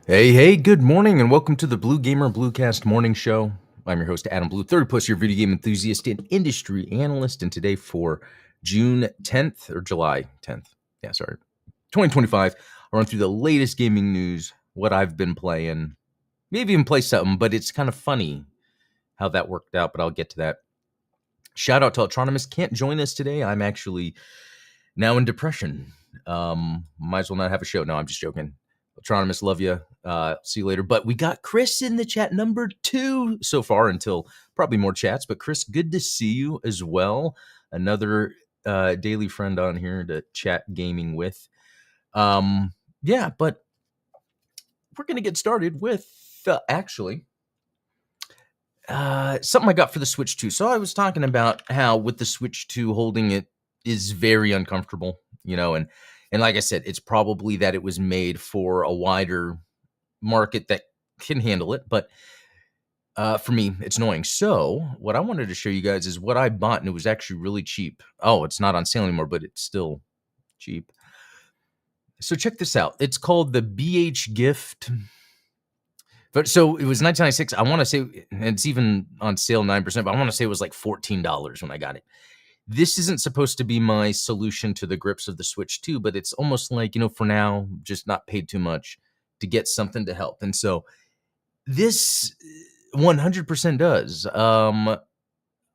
Hey, good morning, and welcome to the Blue Gamer Bluecast Morning Show. I'm your host, Adam Blue, 30 plus year video game enthusiast and industry analyst. And today for June 10th, or July 10th, 2025, I'll run through the latest gaming news, what I've been playing, maybe even play something, but it's kind of funny how that worked out, but I'll get to that. Shout out to Autonomous, can't join us today. I'm actually now in depression. Might as well not have a show. No, I'm just joking. Autonomous, love you. See you later. But we got Chris in the chat, number 2 so far, until probably more chats. But Chris, good to see you as well. Another daily friend on here to chat gaming with. Yeah, but we're going to get started with actually something I got for the Switch 2. So I was talking about how with the Switch 2 holding it is very uncomfortable, and like I said, it's probably that it was made for a wider market that can handle it, but for me, it's annoying. So what I wanted to show you guys is what I bought, and it was actually really cheap. Oh, it's not on sale anymore, but it's still cheap. So check this out. It's called the BH Gift. But so it was $19.96. I want to say, and it's even on sale 9%, but I want to say it was like $14 when I got it. This isn't supposed to be my solution to the grips of the Switch 2, but it's almost like, for now, just not paid too much to get something to help. And so this 100% does. I'll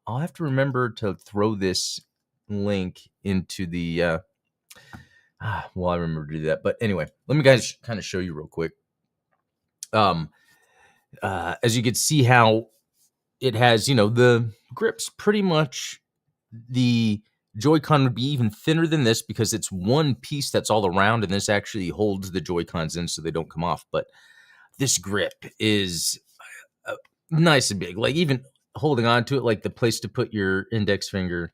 have to remember to throw this link into the, I remember to do that. But anyway, let me guys kind of show you real quick. As you can see how it has, the grips pretty much. The Joy-Con would be even thinner than this because it's one piece that's all around, and this actually holds the Joy-Cons in so they don't come off. But this grip is nice and big. Like even holding on to it, like the place to put your index finger,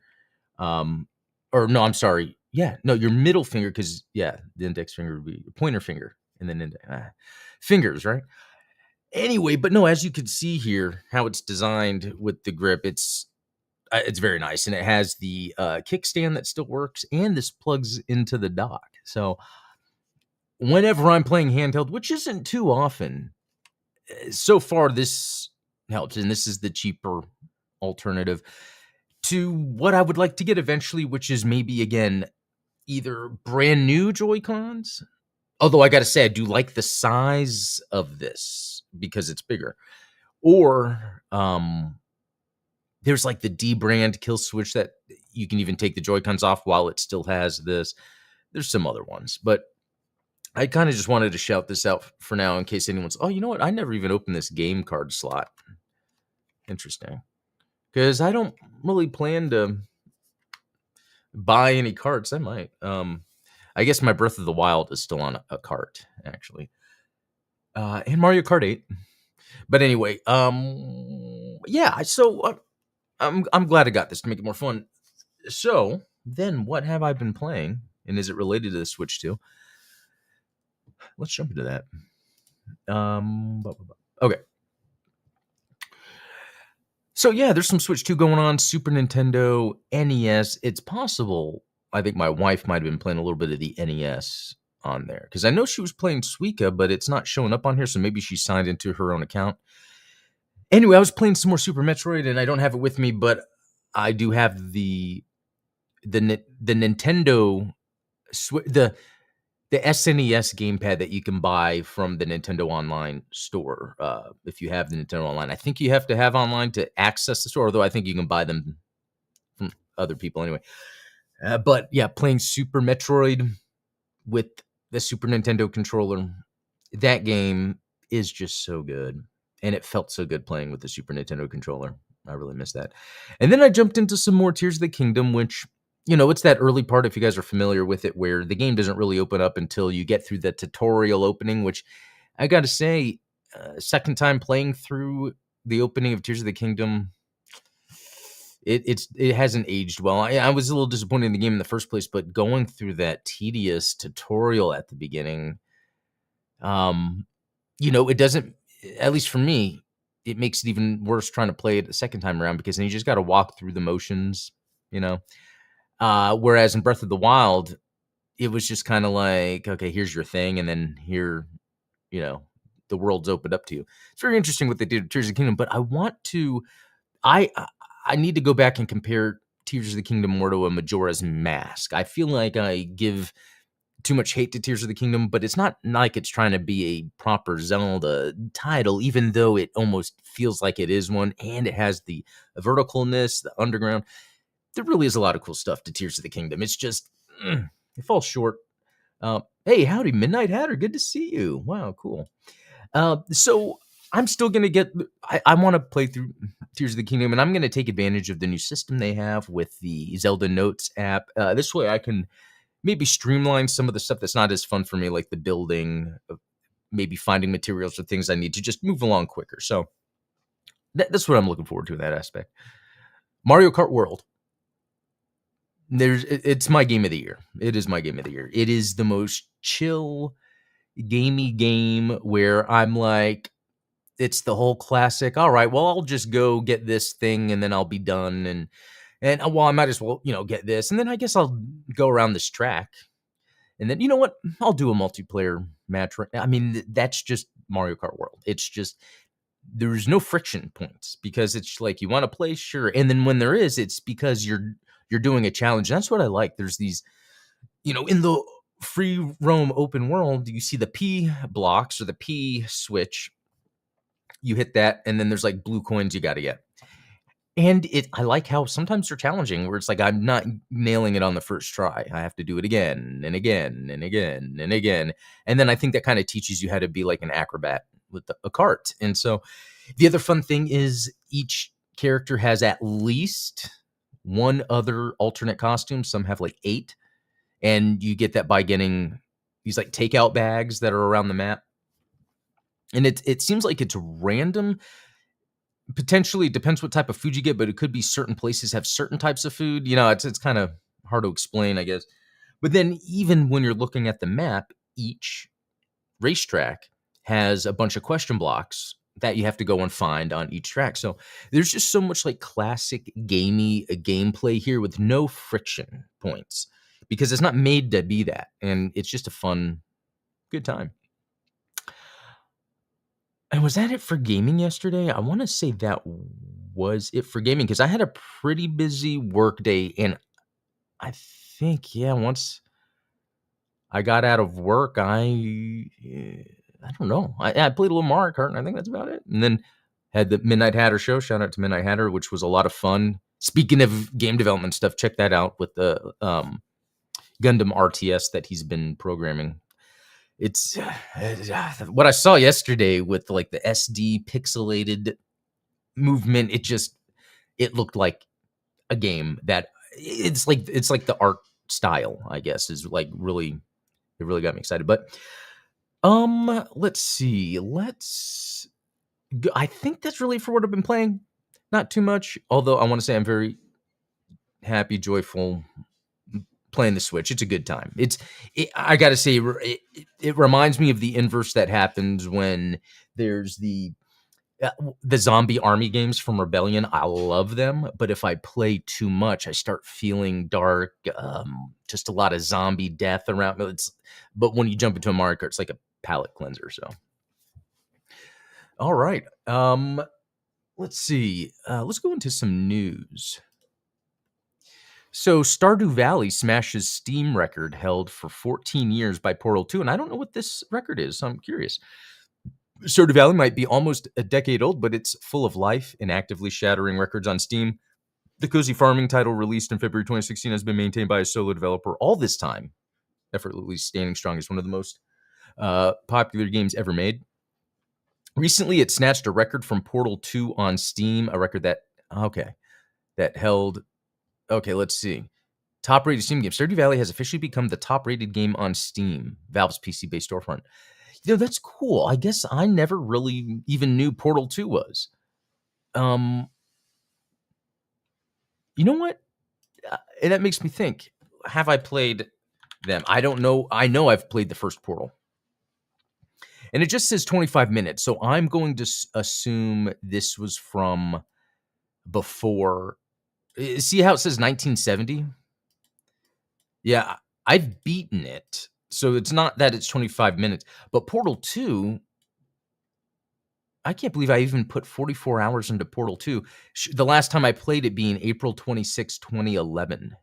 or no, I'm sorry. Yeah, no, your middle finger, because the index finger would be your pointer finger, and then fingers, right? Anyway, but no, as you can see here, how it's designed with the grip, it's very nice, and it has the kickstand that still works, and this plugs into the dock. So whenever I'm playing handheld, which isn't too often, so far this helps, and this is the cheaper alternative to what I would like to get eventually, which is maybe, again, either brand new Joy-Cons, although I got to say, I do like the size of this because it's bigger, or there's like the D brand kill switch that you can even take the Joy-Cons off while it still has this. There's some other ones, but I kind of just wanted to shout this out for now in case anyone's, oh, you know what? I never even opened this game card slot. Interesting. Because I don't really plan to buy any cards. I might. I guess my Breath of the Wild is still on a cart, actually. And Mario Kart 8. But anyway, yeah, so I'm glad I got this to make it more fun. So then what have I been playing? And is it related to the Switch 2? Let's jump into that. Okay. So yeah, there's some Switch 2 going on, Super Nintendo, NES. It's possible, I think my wife might have been playing a little bit of the NES on there. Because I know she was playing Suika, but it's not showing up on here, so maybe she signed into her own account. Anyway, I was playing some more Super Metroid, and I don't have it with me, but I do have the Nintendo the SNES gamepad that you can buy from the Nintendo Online store. If you have the Nintendo Online, I think you have to have online to access the store, although I think you can buy them from other people anyway. But yeah, playing Super Metroid with the Super Nintendo controller, that game is just so good. And it felt so good playing with the Super Nintendo controller. I really miss that. And then I jumped into some more Tears of the Kingdom, which, it's that early part, if you guys are familiar with it, where the game doesn't really open up until you get through the tutorial opening, which I got to say, second time playing through the opening of Tears of the Kingdom, it hasn't aged well. I was a little disappointed in the game in the first place, but going through that tedious tutorial at the beginning, it doesn't, at least for me, it makes it even worse trying to play it the second time around, because then you just got to walk through the motions, whereas in Breath of the Wild, it was just kind of like, okay, here's your thing, and then here, the world's opened up to you. It's very interesting what they did with Tears of the Kingdom, but I need to go back and compare Tears of the Kingdom more to a Majora's Mask. I feel like I give too much hate to Tears of the Kingdom, but it's not like it's trying to be a proper Zelda title, even though it almost feels like it is one, and it has the verticalness, the underground. There really is a lot of cool stuff to Tears of the Kingdom. It's just, it falls short. Hey, howdy, Midnight Hatter. Good to see you. Wow, cool. So I'm still going to I want to play through Tears of the Kingdom, and I'm going to take advantage of the new system they have with the Zelda Notes app. This way I can maybe streamline some of the stuff that's not as fun for me, like the building, maybe finding materials or things I need to just move along quicker. So that's what I'm looking forward to in that aspect. Mario Kart World. It's my game of the year. It is my game of the year. It is the most chill, gamey game where I'm like, it's the whole classic. All right, well, I'll just go get this thing and then I'll be done. And well, I might as well, get this. And then I guess I'll go around this track. And then, you know what? I'll do a multiplayer match. I mean, that's just Mario Kart World. It's just, there's no friction points because it's like, you want to play? Sure. And then when there is, it's because you're doing a challenge. That's what I like. There's these, in the free roam open world, you see the P blocks or the P switch. You hit that, and then there's like blue coins you got to get. And I like how sometimes they're challenging, where it's like I'm not nailing it on the first try. I have to do it again and again and again and again. And then I think that kind of teaches you how to be like an acrobat with a cart. And so the other fun thing is each character has at least one other alternate costume. Some have like 8. And you get that by getting these like takeout bags that are around the map. And it seems like it's random. Potentially, it depends what type of food you get, but it could be certain places have certain types of food. It's kind of hard to explain, I guess. But then even when you're looking at the map, each racetrack has a bunch of question blocks that you have to go and find on each track. So there's just so much like classic gamey gameplay here with no friction points because it's not made to be that. And it's just a fun, good time. And was that it for gaming yesterday? I want to say that was it for gaming because I had a pretty busy work day. And I think, once I got out of work, I don't know. I played a little Mario Kart, and I think that's about it. And then had the Midnight Hatter show. Shout out to Midnight Hatter, which was a lot of fun. Speaking of game development stuff, check that out with the Gundam RTS that he's been programming. It's what I saw yesterday with like the SD pixelated movement. It looked like a game that it's like the art style, I guess, is like really, it really got me excited. But let's see. I think that's really for what I've been playing. Not too much, although I want to say I'm very happy, joyful playing the Switch. It's a good time. I gotta say, it reminds me of the inverse that happens when there's the zombie army games from Rebellion. I love them, but if I play too much, I start feeling dark. Just a lot of zombie death around me. But when you jump into a Mario Kart, it's like a palate cleanser. So, all right. Let's see. Let's go into some news. So Stardew Valley smashes Steam record held for 14 years by Portal 2. And I don't know what this record is, so I'm curious. Stardew Valley might be almost a decade old, but it's full of life and actively shattering records on Steam. The cozy farming title released in February 2016 has been maintained by a solo developer all this time, effortlessly standing strong as one of the most popular games ever made. Recently, it snatched a record from Portal 2 on Steam, a record that held... Okay, let's see. Top-rated Steam game. Stardew Valley has officially become the top-rated game on Steam, Valve's PC-based storefront. That's cool. I guess I never really even knew Portal 2 was. You know what? And that makes me think. Have I played them? I don't know. I know I've played the first Portal. And it just says 25 minutes. So I'm going to assume this was from before... See how it says 1970? Yeah, I've beaten it. So it's not that it's 25 minutes. But Portal 2, I can't believe I even put 44 hours into Portal 2. The last time I played it being April 26, 2011.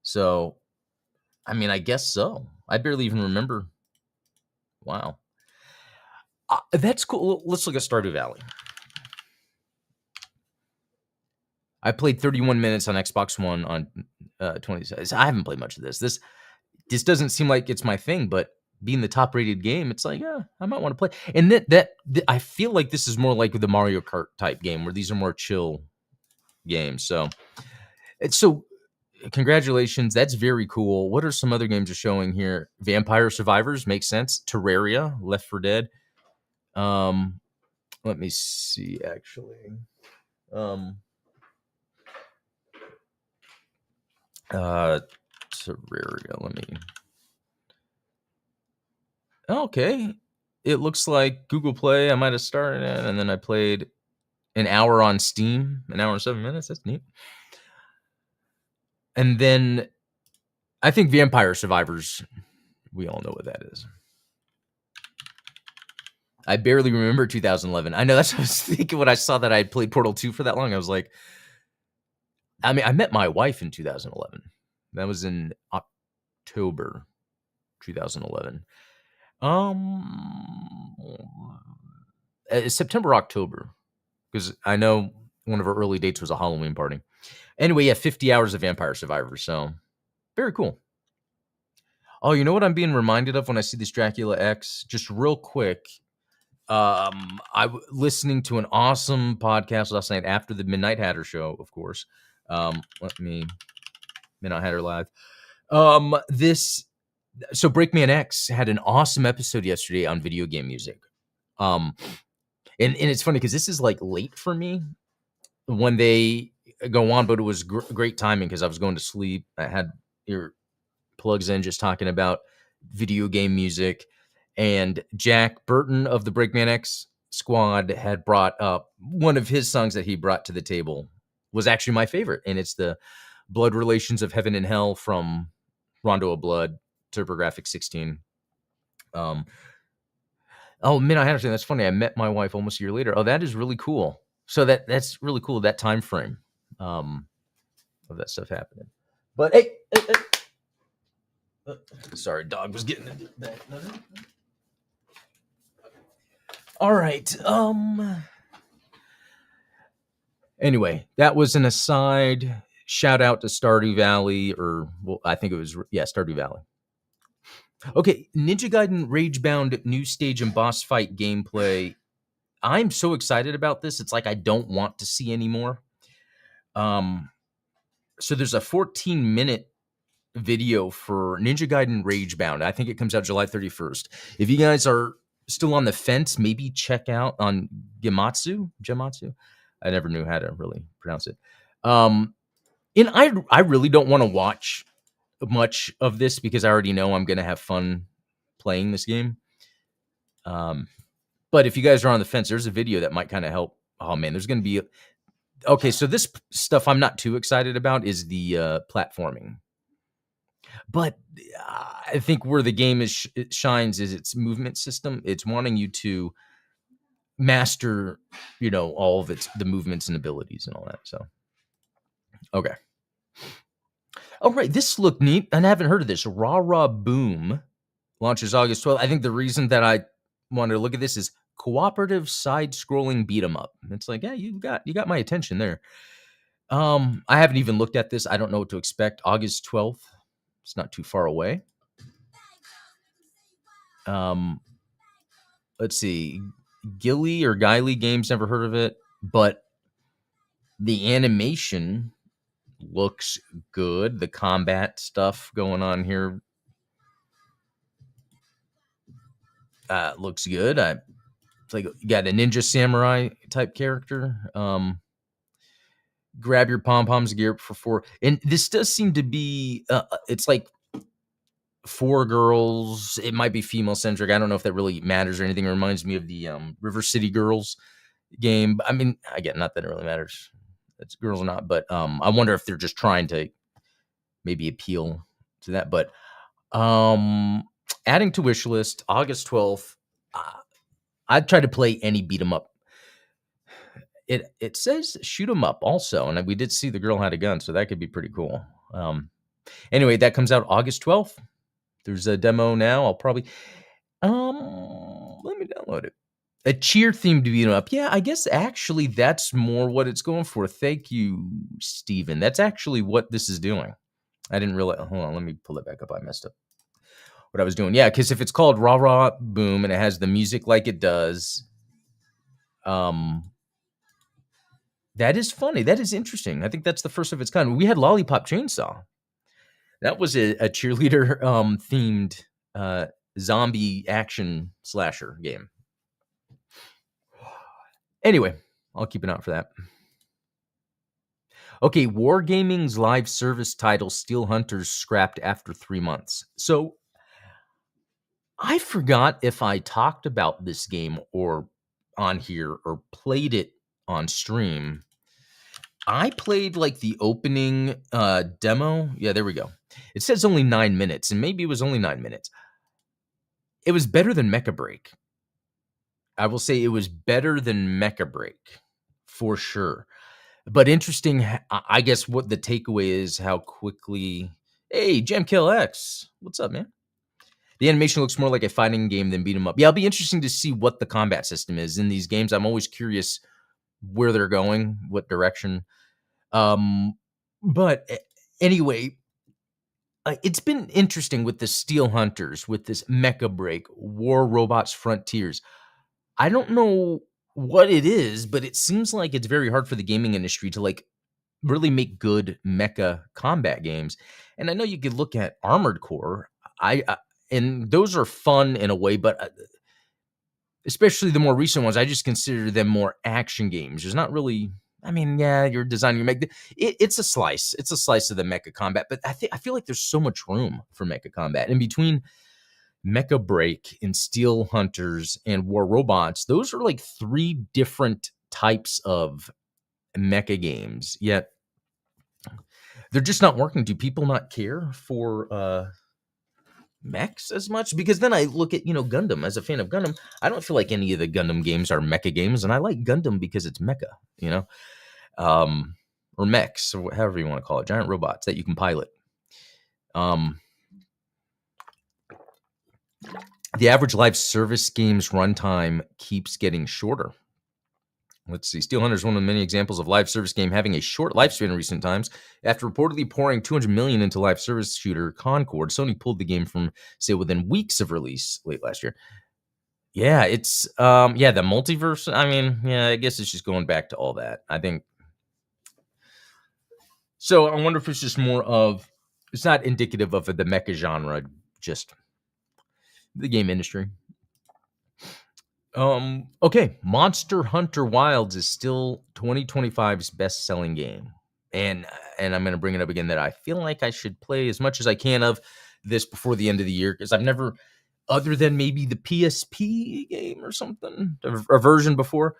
So, I mean, I guess so. I barely even remember. Wow. That's cool. Let's look at Stardew Valley. I played 31 minutes on Xbox One on 26. I haven't played much of this. This doesn't seem like it's my thing, but being the top rated game, it's like, yeah, I might want to play. And I feel like this is more like the Mario Kart type game where these are more chill games. So congratulations. That's very cool. What are some other games you're showing here? Vampire Survivors makes sense. Terraria, Left 4 Dead. Let me see actually. Terraria, let me. Okay. It looks like Google Play. I might have started it, and then I played an hour on Steam, an hour and 7 minutes. That's neat. And then I think Vampire Survivors, we all know what that is. I barely remember 2011. I know that's what I was thinking when I saw that I had played Portal 2 for that long. I was like, I mean, I met my wife in 2011. That was in October 2011. September, October, because I know one of our early dates was a Halloween party. Anyway, yeah, 50 hours of Vampire Survivor, so very cool. Oh, you know what I'm being reminded of when I see this Dracula X? Just real quick, listening to an awesome podcast last night after the Midnight Hatter show, of course. Midnight Hatter Live. So Breakman X had an awesome episode yesterday on video game music. And it's funny because this is like late for me when they go on, but it was great timing because I was going to sleep. I had your plugs in just talking about video game music, and Jack Burton of the Breakman X squad had brought up one of his songs that he brought to the table was actually my favorite, and it's the Blood Relations of Heaven and Hell from Rondo of Blood, TurboGrafx 16. Oh, Midnight Hatter, that's funny. I met my wife almost a year later. Oh, that is really cool. So that's really cool, that time frame of that stuff happening. But hey, sorry, dog was getting into that. All right. Anyway, that was an aside. Shout out to Stardew Valley, I think it was Stardew Valley. Okay, Ninja Gaiden Ragebound new stage and boss fight gameplay. I'm so excited about this. It's like I don't want to see anymore. So there's a 14-minute video for Ninja Gaiden Ragebound. I think it comes out July 31st. If you guys are still on the fence, maybe check out on Gematsu. I never knew how to really pronounce it. And I really don't want to watch much of this because I already know I'm going to have fun playing this game. But if you guys are on the fence, there's a video that might kind of help. Oh man, there's going to be okay. So this stuff I'm not too excited about is the platforming. But I think where the game it shines is its movement system. It's wanting you to master, all of the movements and abilities and all that. So, okay. All right, this looked neat, and I haven't heard of this. Rah Rah Boom launches August 12th. I think the reason that I wanted to look at this is cooperative side-scrolling beat 'em up. It's like, yeah, you got my attention there. I haven't even looked at this. I don't know what to expect. August 12th. It's not too far away. Let's see. Gilly Games, never heard of it, but the animation looks good. The combat stuff going on here looks good. It's like you got a ninja samurai type character. Grab your pom-poms, gear up for 4. And this does seem to be, it's like 4 girls. It might be female-centric. I don't know if that really matters or anything. It reminds me of the River City Girls game. I mean, again, not that it really matters. It's girls or not, but I wonder if they're just trying to maybe appeal to that. But adding to wish list, August 12th. I'd try to play any beat 'em up. It says shoot 'em up also, and we did see the girl had a gun, so that could be pretty cool. Anyway, that comes out August 12th. There's a demo now. I'll probably let me download it. A cheer themed beat 'em up. Yeah, I guess actually that's more what it's going for. Thank you, Steven. That's actually what this is doing. I didn't realize. Hold on, let me pull it back up. I messed up what I was doing. Yeah, because if it's called Rah Rah Boom and it has the music like it does, um, that is funny. That is interesting. I think that's the first of its kind. We had Lollipop Chainsaw. That was a cheerleader themed zombie action slasher game. Anyway, I'll keep an eye out for that. Okay, Wargaming's live service title Steel Hunters scrapped after 3 months. So I forgot if I talked about this game or on here or played it on stream. I played like the opening demo. Yeah, there we go. It says only 9 minutes, and maybe it was only 9 minutes. It was better than Mecha Break. I will say it was better than Mecha Break for sure. But interesting, I guess what the takeaway is how quickly. Hey, Gemkill X, what's up, man? The animation looks more like a fighting game than beat 'em up. Yeah, it'll be interesting to see what the combat system is in these games. I'm always curious where they're going, what direction. But anyway, it's been interesting with the Steel Hunters, with this Mecha Break, War Robots Frontiers. I don't know what it is, but it seems like it's very hard for the gaming industry to like really make good mecha combat games. And I know you could look at Armored Core. And those are fun in a way, but especially the more recent ones, I just consider them more action games. There's not really. I mean, yeah, you're designing your mecha. It's a slice. It's a slice of the mecha combat, but I feel like there's so much room for mecha combat in between. Mecha Break and Steel Hunters and War Robots, those are like 3 different types of mecha games, yet they're just not working. Do people not care for mechs as much? Because then I look at, Gundam. As a fan of Gundam, I don't feel like any of the Gundam games are mecha games, and I like Gundam because it's mecha, or mechs, or however you want to call it, giant robots that you can pilot. The average live service game's runtime keeps getting shorter. Let's see. Steel Hunter is one of the many examples of live service game having a short lifespan in recent times. After reportedly pouring $200 million into live service shooter Concord, Sony pulled the game from, say, within weeks of release late last year. Yeah, it's the multiverse. I mean, yeah, I guess it's just going back to all that. I think. So I wonder if it's just more of, it's not indicative of the mecha genre, just the game industry. Okay, Monster Hunter Wilds is still 2025's best-selling game. And I'm going to bring it up again that I feel like I should play as much as I can of this before the end of the year, because I've never, other than maybe the PSP game or something, a version before,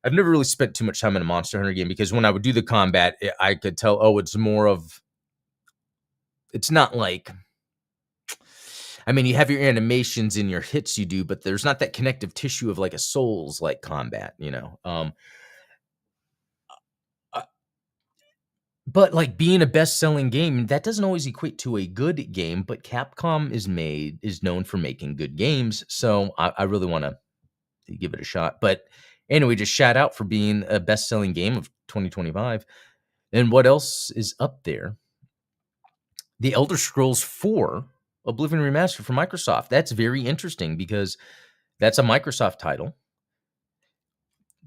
I've never really spent too much time in a Monster Hunter game, because when I would do the combat, I could tell, it's more of, it's not like, I mean, you have your animations and your hits you do, but there's not that connective tissue of like a Souls-like combat, But like being a best-selling game, that doesn't always equate to a good game, but Capcom is known for making good games, so I really want to give it a shot. But anyway, just shout out for being a best-selling game of 2025. And what else is up there? The Elder Scrolls 4 Oblivion Remastered from Microsoft. That's very interesting because that's a Microsoft title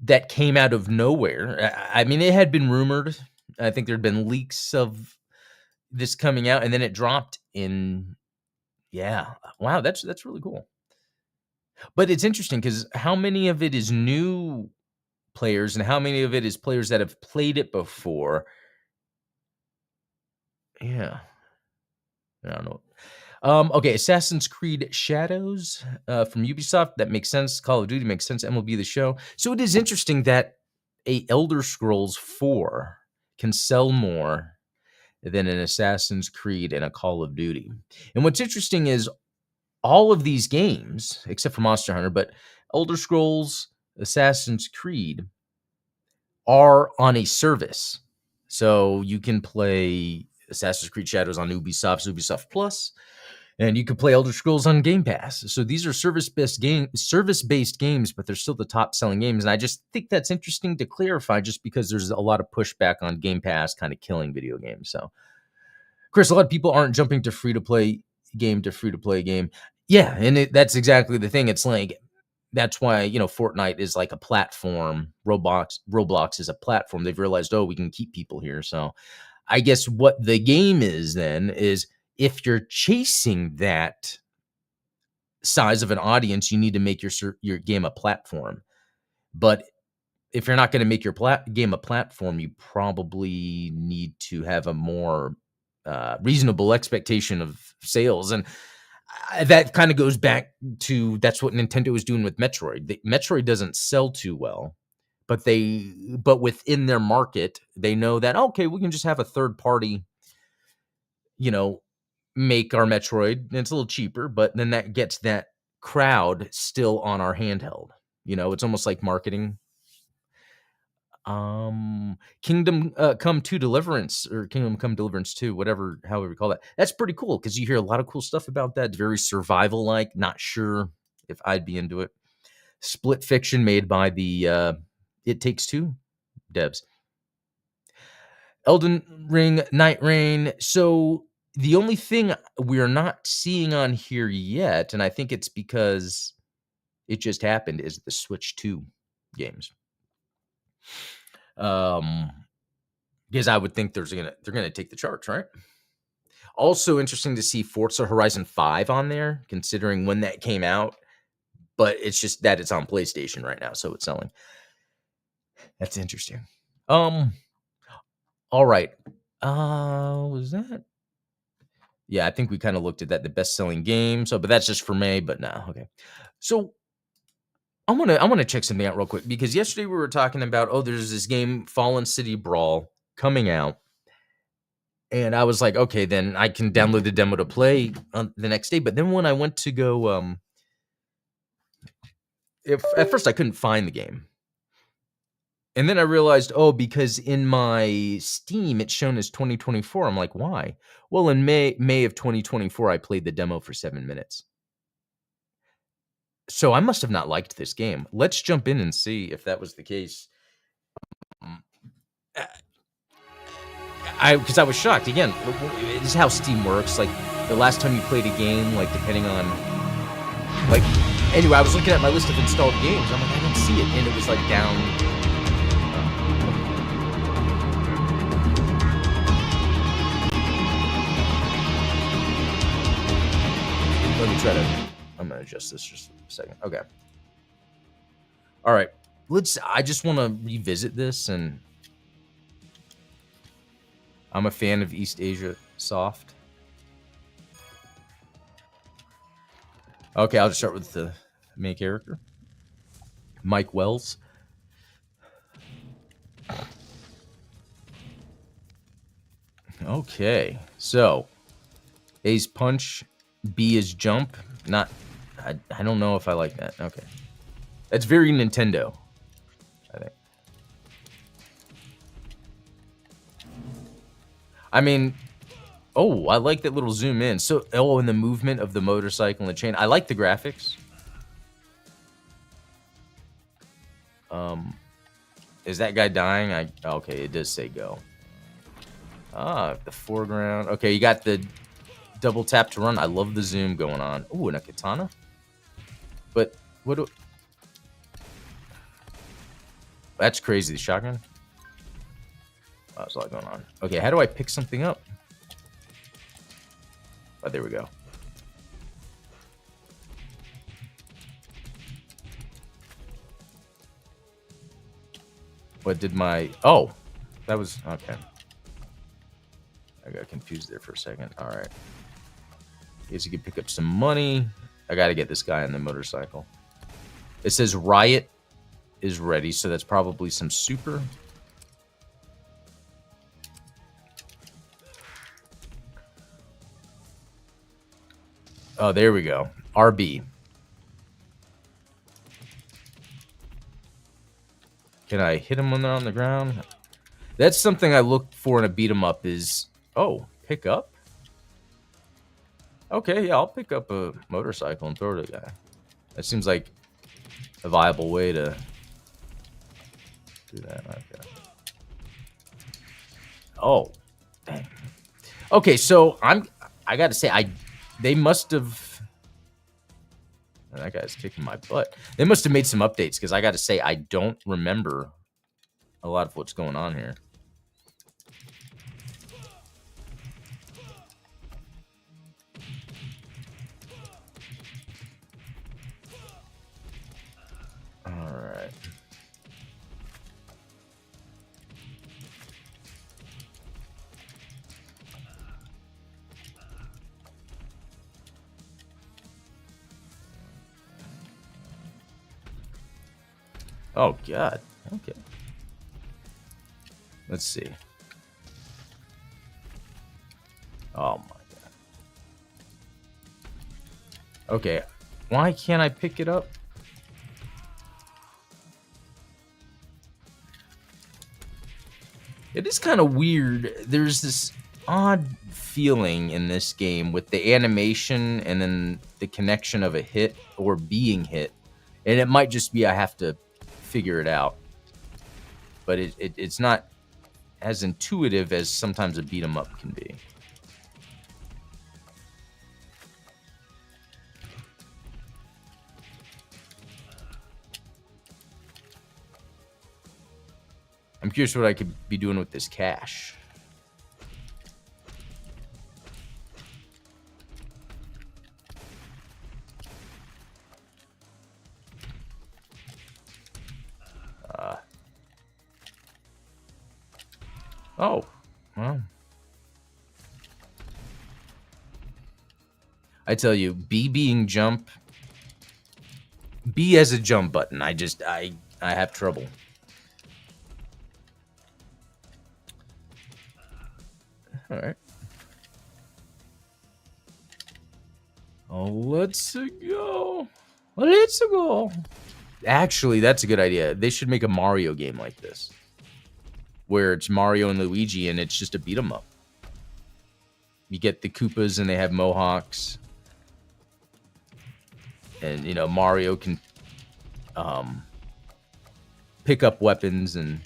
that came out of nowhere. I mean, it had been rumored. I think there had been leaks of this coming out, and then it dropped in. Yeah, wow, that's really cool. But it's interesting because how many of it is new players and how many of it is players that have played it before? Yeah, I don't know. Okay, Assassin's Creed Shadows from Ubisoft. That makes sense. Call of Duty makes sense. MLB The Show. So it is interesting that a Elder Scrolls 4 can sell more than an Assassin's Creed and a Call of Duty. And what's interesting is all of these games, except for Monster Hunter, but Elder Scrolls, Assassin's Creed, are on a service. So you can play Assassin's Creed Shadows on Ubisoft Plus, and you can play Elder Scrolls on Game Pass. So these are service-based games, but they're still the top-selling games. And I just think that's interesting to clarify, just because there's a lot of pushback on Game Pass kind of killing video games. So, Chris, a lot of people aren't jumping to free-to-play game. Yeah, and that's exactly the thing. It's like, that's why, Fortnite is like a platform. Roblox is a platform. They've realized, oh, we can keep people here. So I guess what the game is then is, if you're chasing that size of an audience, you need to make your game a platform. But if you're not going to make your game a platform, you probably need to have a more reasonable expectation of sales. And that kind of goes back to, that's what Nintendo was doing with Metroid. Metroid doesn't sell too well, but within their market, they know that, okay, we can just have a third party, make our Metroid, and it's a little cheaper, but then that gets that crowd still on our handheld. It's almost like marketing. Kingdom Come 2 Deliverance, or Kingdom Come Deliverance 2, however you call that. That's pretty cool, because you hear a lot of cool stuff about that. It's very survival-like. Not sure if I'd be into it. Split Fiction, made by the It Takes Two devs. Elden Ring, Night Rain. So the only thing we're not seeing on here yet, and I think it's because it just happened, is the Switch 2 games. Because I would think they're gonna take the charts, right? Also interesting to see Forza Horizon 5 on there, considering when that came out. But it's just that it's on PlayStation right now, so it's selling. That's interesting. All right. Was that? Yeah, I think we kind of looked at that, the best-selling game. So, but that's just for May. But no, okay. So I want to check something out real quick, because yesterday we were talking about, there's this game, Fallen City Brawl, coming out. And I was like, okay, then I can download the demo to play on the next day. But then when I went to go, at first I couldn't find the game. And then I realized, because in my Steam, it's shown as 2024. I'm like, why? Well, in May of 2024, I played the demo for 7 minutes. So I must have not liked this game. Let's jump in and see if that was the case. Because I was shocked. Again, this is how Steam works. Like, the last time you played a game, like, depending on, like, anyway, I was looking at my list of installed games. I'm like, I don't see it. And it was, like, down. Let me try to, I'm going to adjust this just a second. Okay. All right. I just want to revisit this, and I'm a fan of East Asia Soft. Okay, I'll just start with the main character, Mike Wells. Okay, so A's punch, B is jump. I don't know if I like that. Okay, that's very Nintendo, I think. I mean, I like that little zoom in. So, and the movement of the motorcycle and the chain. I like the graphics. Is that guy dying? Okay, it does say go. The foreground. Okay, you got the double tap to run. I love the zoom going on. Ooh, and a katana. But that's crazy. The shotgun. Oh, there's a lot going on. Okay, how do I pick something up? Oh, there we go. What did my... Oh, that was... Okay. I got confused there for a second. All right. Guess you can pick up some money. I got to get this guy on the motorcycle. It says Riot is ready, so that's probably some super. Oh, there we go. RB. Can I hit them when they're on the ground? That's something I look for in a beat 'em up is, oh, pick up? Okay, yeah, I'll pick up a motorcycle and throw it at a guy. That seems like a viable way to do that. Okay. Oh, dang. Okay, so I gotta say, they must have. That guy's kicking my butt. They must have made some updates because I gotta say, I don't remember a lot of what's going on here. All right. Oh, God. Okay. Let's see. Oh, my God. Okay. Why can't I pick it up? It is kind of weird. There's this odd feeling in this game with the animation and then the connection of a hit or being hit. And it might just be I have to figure it out. But it's not as intuitive as sometimes a beat 'em up can be. I'm curious what I could be doing with this cash. Oh, well. I tell you, B being jump. B as a jump button. I have trouble. All right. Oh, let's go. Let's go. Actually, that's a good idea. They should make a Mario game like this, where it's Mario and Luigi, and it's just a beat 'em up. You get the Koopas, and they have mohawks, and you know Mario can pick up weapons, and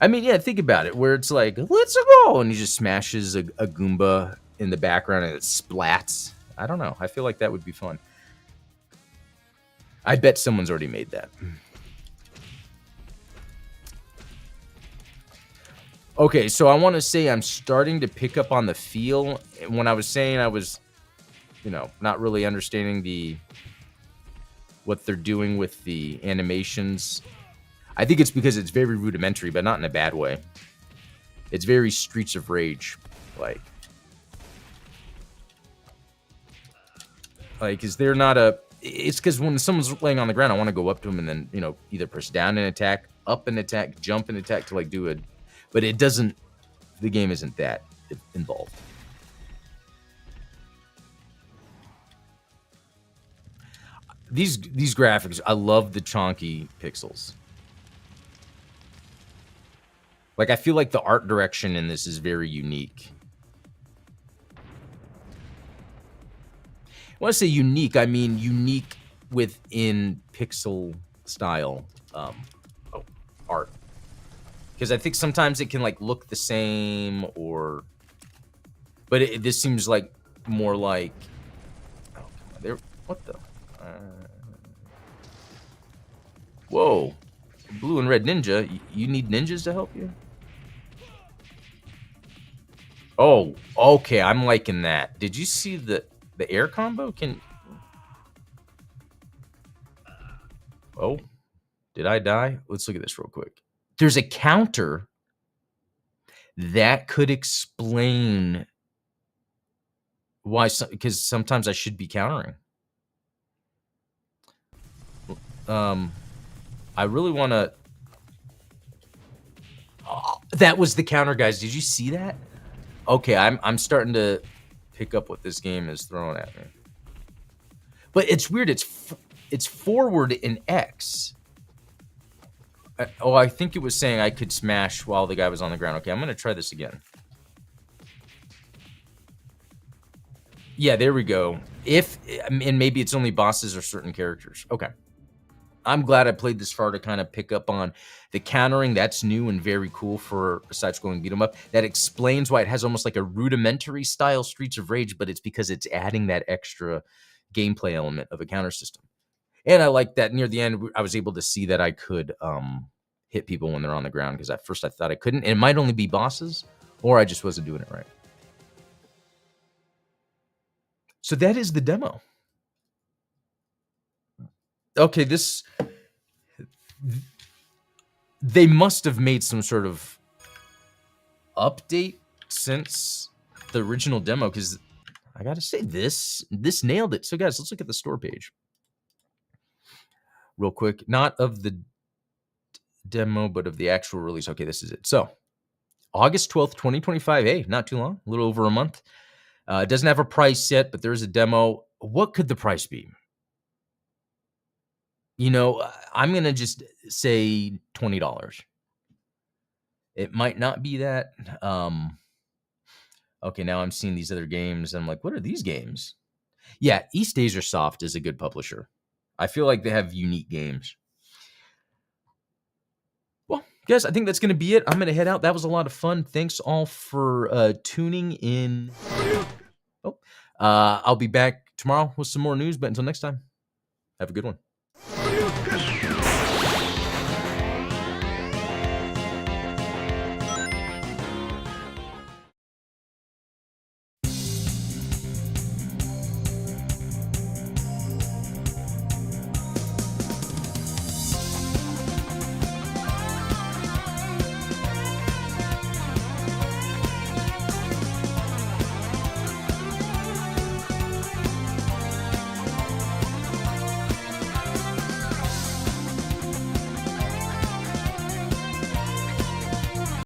I mean, yeah, think about it, where it's like, let's go, and he just smashes a Goomba in the background, and it splats. I don't know. I feel like that would be fun. I bet someone's already made that. Okay, so I want to say I'm starting to pick up on the feel. When I was saying I was, you know, not really understanding what they're doing with the animations, I think it's because it's very rudimentary, but not in a bad way. It's very Streets of Rage, like is there not a... It's because when someone's laying on the ground, I want to go up to them and then, you know, either press down and attack, up and attack, jump and attack to like do it. But it doesn't... The game isn't that involved. These graphics, I love the chonky pixels. Like, I feel like the art direction in this is very unique. When I say unique, I mean unique within pixel style art. Because I think sometimes it can like look the same, or... But this seems like more like... Oh, come on. There, what the... Whoa. Blue and red ninja. You need ninjas to help you? Oh, okay. I'm liking that. Did you see the air combo? Oh, did I die? Let's look at this real quick. There's a counter that could explain why, because sometimes I should be countering. I really want to... Oh, that was the counter, guys. Did you see that? Okay, I'm starting to pick up what this game is throwing at me. But it's weird. It's forward in X. I think it was saying I could smash while the guy was on the ground. Okay, I'm going to try this again. Yeah, there we go. And maybe it's only bosses or certain characters. Okay. I'm glad I played this far to kind of pick up on the countering. That's new and very cool for a side-scrolling beat 'em up. That explains why it has almost like a rudimentary style Streets of Rage, but it's because it's adding that extra gameplay element of a counter system. And I like that near the end, I was able to see that I could hit people when they're on the ground, because at first I thought I couldn't. And it might only be bosses, or I just wasn't doing it right. So that is the demo. Okay, they must have made some sort of update since the original demo, because I gotta say, this nailed it. So guys, let's look at the store page real quick. Not of the demo, but of the actual release. Okay, this is it. So August 12th, 2025. Hey, not too long, a little over a month. It doesn't have a price yet, but there's a demo. What could the price be? You know, I'm going to just say $20. It might not be that. Okay, now I'm seeing these other games. I'm like, what are these games? Yeah, East Asia Soft is a good publisher. I feel like they have unique games. Well, guys, I think that's going to be it. I'm going to head out. That was a lot of fun. Thanks all for tuning in. I'll be back tomorrow with some more news, but until next time, have a good one.